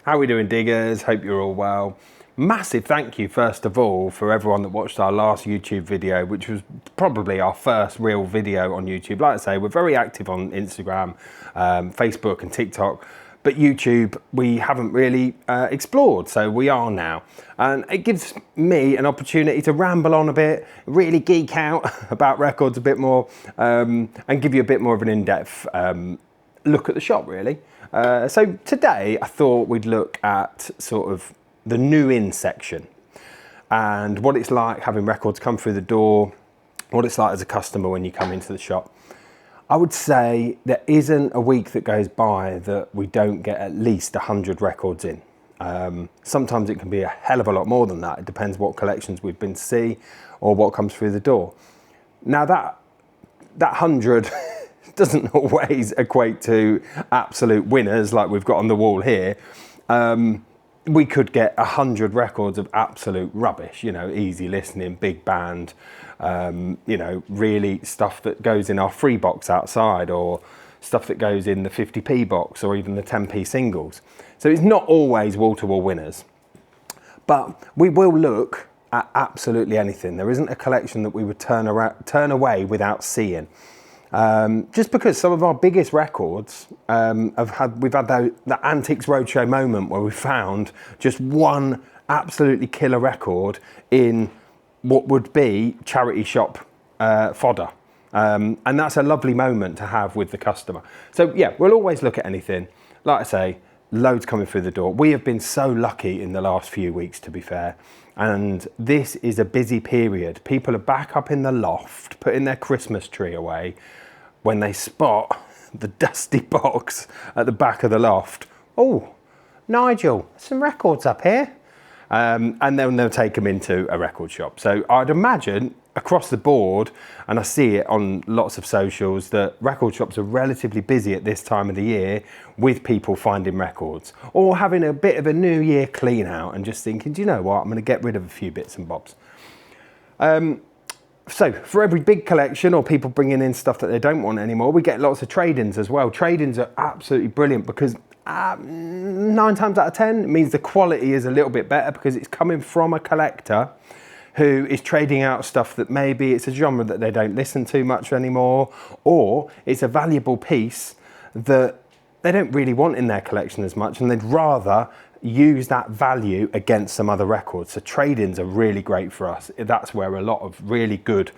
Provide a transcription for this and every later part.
How are we doing, diggers? Hope you're all well. Massive thank you, first of all, for everyone that watched our last YouTube video, which was probably our first real video on YouTube. Like I say, we're very active on Instagram, Facebook and TikTok, but YouTube we haven't really explored, so we are now. And it gives me an opportunity to ramble on a bit, really geek out about records a bit more, and give you a bit more of an in-depth look at the shop, really. So today I thought we'd look at sort of the new in section and what it's like having records come through the door, what it's like as a customer when you come into the shop. I would say there isn't a week that goes by that we don't get at least 100 records in. Sometimes it can be a hell of a lot more than that. It depends what collections we've been to see or what comes through the door. Now that 100 doesn't always equate to absolute winners like we've got on the wall here. We could get 100 records of absolute rubbish, you know, easy listening, big band, you know, really stuff that goes in our free box outside or stuff that goes in the 50p box or even the 10p singles. So it's not always wall-to-wall winners, but we will look at absolutely anything. There isn't a collection that we would turn away without seeing. Just because some of our biggest records we've had that Antiques Roadshow moment where we found just one absolutely killer record in what would be charity shop fodder. And that's a lovely moment to have with the customer. So yeah, we'll always look at anything. Like I say, loads coming through the door. We have been so lucky in the last few weeks, to be fair. And this is a busy period. People are back up in the loft, putting their Christmas tree away, when they spot the dusty box at the back of the loft. Oh, Nigel, some records up here. And then they'll take them into a record shop. So I'd imagine across the board, and I see it on lots of socials, that record shops are relatively busy at this time of the year with people finding records or having a bit of a New Year clean out and just thinking, do you know what, I'm going to get rid of a few bits and bobs. So for every big collection or people bringing in stuff that they don't want anymore, we get lots of trade-ins as well. Trade-ins are absolutely brilliant because 9 times out of 10 it means the quality is a little bit better because it's coming from a collector who is trading out stuff that maybe it's a genre that they don't listen to much anymore, or it's a valuable piece that they don't really want in their collection as much and they'd rather use that value against some other records. So trade-ins are really great for us. That's where a lot of really good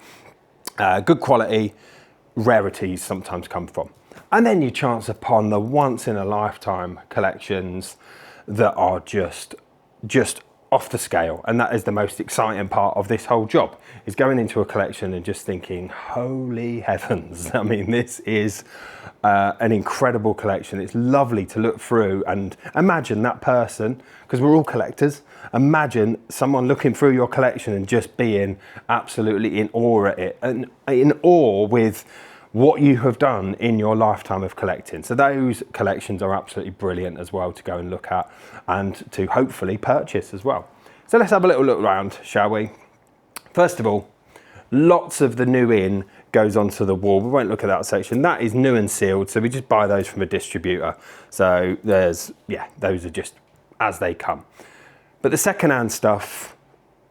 quality rarities sometimes come from. And then you chance upon the once in a lifetime collections that are just off the scale. And that is the most exciting part of this whole job, is going into a collection and just thinking, holy heavens. I mean, this is an incredible collection. It's lovely to look through and imagine that person, because we're all collectors, imagine someone looking through your collection and just being absolutely in awe at it and in awe with what you have done in your lifetime of collecting. So those collections are absolutely brilliant as well to go and look at and to hopefully purchase as well. So let's have a little look around, shall we? First of all, lots of the new in goes onto the wall. We won't look at that section. That is new and sealed, so we just buy those from a distributor. So those are just as they come. But the second-hand stuff,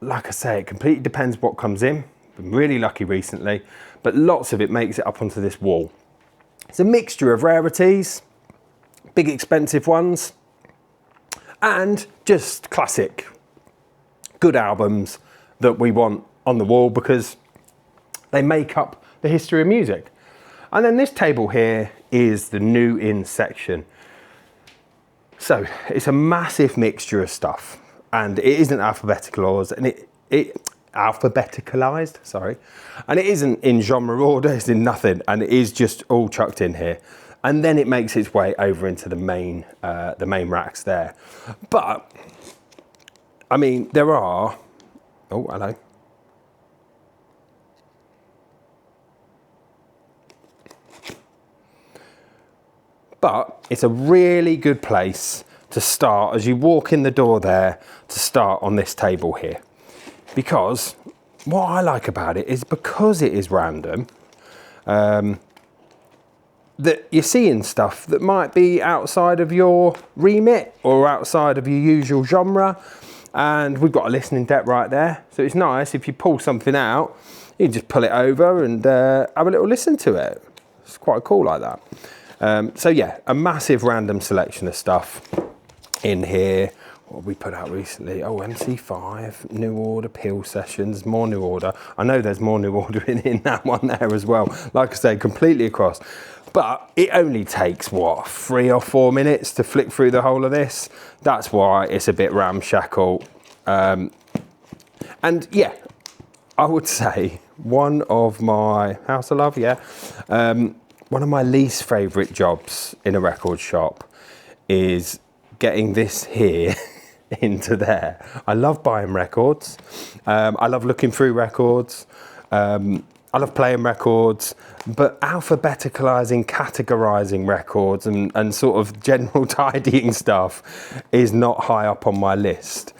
like I say, it completely depends what comes in. Been really lucky recently, but lots of it makes it up onto this wall. It's a mixture of rarities, big expensive ones, and just classic, good albums that we want on the wall because they make up the history of music. And then this table here is the new in section. So it's a massive mixture of stuff, and it isn't alphabeticalized, and it alphabeticalized, sorry, and it isn't in genre order, it's in nothing, and it is just all chucked in here, and then it makes its way over into the main racks there. But I mean, there are, oh hello, but it's a really good place to start as you walk in the door there, to start on this table here. Because what I like about it is because it is random, that you're seeing stuff that might be outside of your remit or outside of your usual genre. And we've got a listening deck right there. So it's nice if you pull something out, you can just pull it over and have a little listen to it. It's quite cool like that. So yeah, a massive random selection of stuff in here. What we put out recently? Oh, MC5, New Order, Peel Sessions, more New Order. I know there's more New Order in that one there as well. Like I say, completely across. But it only takes, what, 3 or 4 minutes to flick through the whole of this. That's why it's a bit ramshackle. And yeah, I would say one of my, House of Love, yeah. One of my least favourite jobs in a record shop is getting this here into there. I love buying records. I love looking through records. I love playing records, but alphabeticalizing, categorizing records and sort of general tidying stuff is not high up on my list.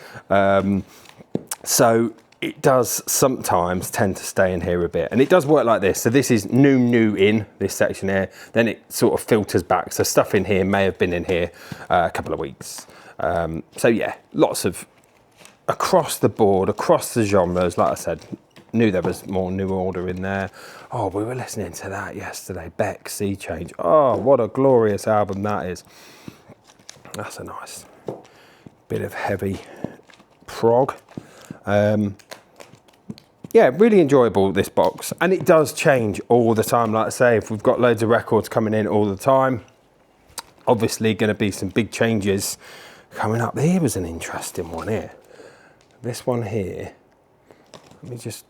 So it does sometimes tend to stay in here a bit, and it does work like this. So this is new in this section here, then it sort of filters back. So stuff in here may have been in here a couple of weeks. So yeah, lots of across the board, across the genres. Like I said, knew there was more New Order in there. Oh, we were listening to that yesterday, Beck, Sea Change. Oh, what a glorious album that is. That's a nice bit of heavy prog. Yeah, really enjoyable, this box. And it does change all the time. Like I say, if we've got loads of records coming in all the time, obviously going to be some big changes coming up. Here was an interesting one here. This one here, let me just